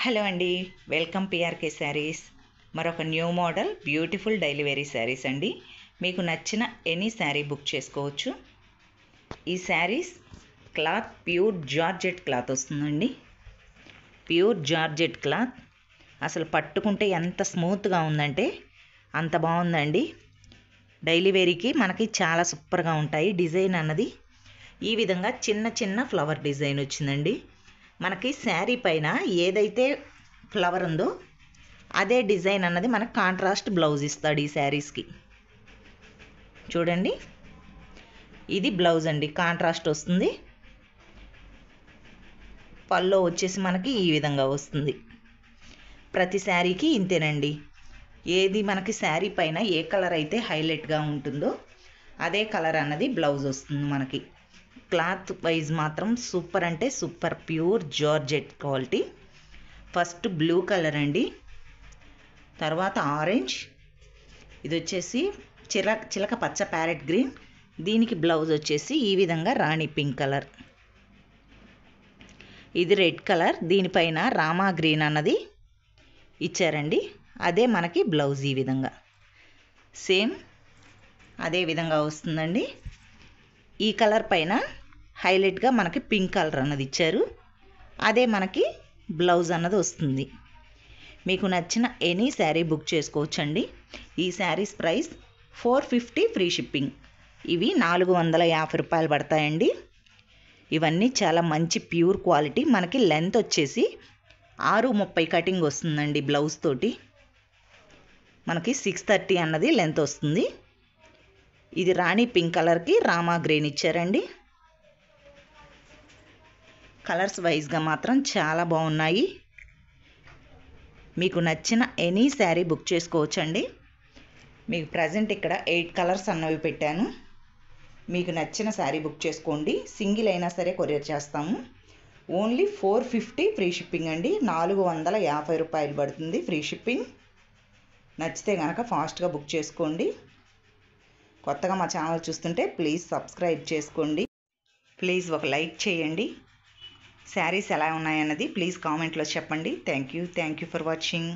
Hello అండి, welcome PRK sarees. మరొక new model beautiful daily wear sarees అండి. మీకు నచ్చిన ఎనీ శారీ బుక్ చేసుకోవచ్చు. ఈ sarees cloth pure georgette cloth వస్తుందండి. ప్యూర్ జార్జెట్ క్లాత్ అసలు పట్టుకుంటే ఎంత స్మూత్గా ఉందంటే అంత బాగుందండి. డైలీ వేరీకి మనకి చాలా సూపర్గా ఉంటాయి. డిజైన్ అన్నది ఈ విధంగా చిన్న చిన్న ఫ్లవర్ డిజైన్ వచ్చిందండి. మనకి శారీ పైన ఏదైతే ఫ్లవర్ ఉందో అదే డిజైన్ అన్నది మనకు కాంట్రాస్ట్ బ్లౌజ్ ఇస్తాడు ఈ శారీస్కి. చూడండి, ఇది బ్లౌజ్ అండి, కాంట్రాస్ట్ వస్తుంది. పల్లో వచ్చేసి మనకి ఈ విధంగా వస్తుంది. ప్రతి శారీకి ఇంతేనండి. ఏది మనకి శారీ పైన ఏ కలర్ అయితే హైలైట్గా ఉంటుందో అదే కలర్ అన్నది బ్లౌజ్ వస్తుంది మనకి. క్లాత్ వైజ్ మాత్రం సూపర్ అంటే super, pure georgette quality. First blue colour అండి, తర్వాత ఆరెంజ్, ఇది వచ్చేసి చిలక పచ్చ ప్యారెట్ గ్రీన్. దీనికి బ్లౌజ్ వచ్చేసి ఈ విధంగా రాణి పింక్ కలర్. ఇది రెడ్ కలర్, దీనిపైన రామా గ్రీన్ అన్నది ఇచ్చారండి. అదే మనకి బ్లౌజ్ ఈ విధంగా సేమ్ అదే విధంగా వస్తుందండి. ఈ కలర్ పైన హైలైట్గా మనకి పింక్ కలర్ అన్నది ఇచ్చారు. అదే మనకి బ్లౌజ్ అన్నది వస్తుంది. మీకు నచ్చిన ఎనీ శారీ బుక్ చేసుకోవచ్చండి. ఈ శారీస్ ప్రైస్ 450 ఫ్రీ షిప్పింగ్. ఇవి 450 రూపాయలు పడతాయండి. ఇవన్నీ చాలా మంచి ప్యూర్ క్వాలిటీ. మనకి లెంత్ వచ్చేసి 6:30 కటింగ్ వస్తుందండి. బ్లౌజ్ తోటి మనకి 6:30 అన్నది లెంత్ వస్తుంది. ఇది రాణి పింక్ కలర్కి రామా గ్రీన్ ఇచ్చారండి. కలర్స్ వైజ్గా మాత్రం చాలా బాగున్నాయి. మీకు నచ్చిన ఎనీ శారీ బుక్ చేసుకోవచ్చండి. మీకు ప్రజెంట్ ఇక్కడ 8 కలర్స్ అన్నవి పెట్టాను. మీకు నచ్చిన శారీ బుక్ చేసుకోండి. సింగిల్ అయినా సరే కొరియర్ చేస్తాము. ఓన్లీ 450 ఫ్రీ షిప్పింగ్ అండి. 450 రూపాయలు పడుతుంది ఫ్రీ షిప్పింగ్. నచ్చితే కనుక ఫాస్ట్గా బుక్ చేసుకోండి. కొత్తగా మా ఛానల్ చూస్తుంటే ప్లీజ్ సబ్స్క్రైబ్ చేసుకోండి. ప్లీజ్ ఒక లైక్ చేయండి. శారీస్ ఎలా ఉన్నాయన్నది ప్లీజ్ కామెంట్లో చెప్పండి. Thank you for watching.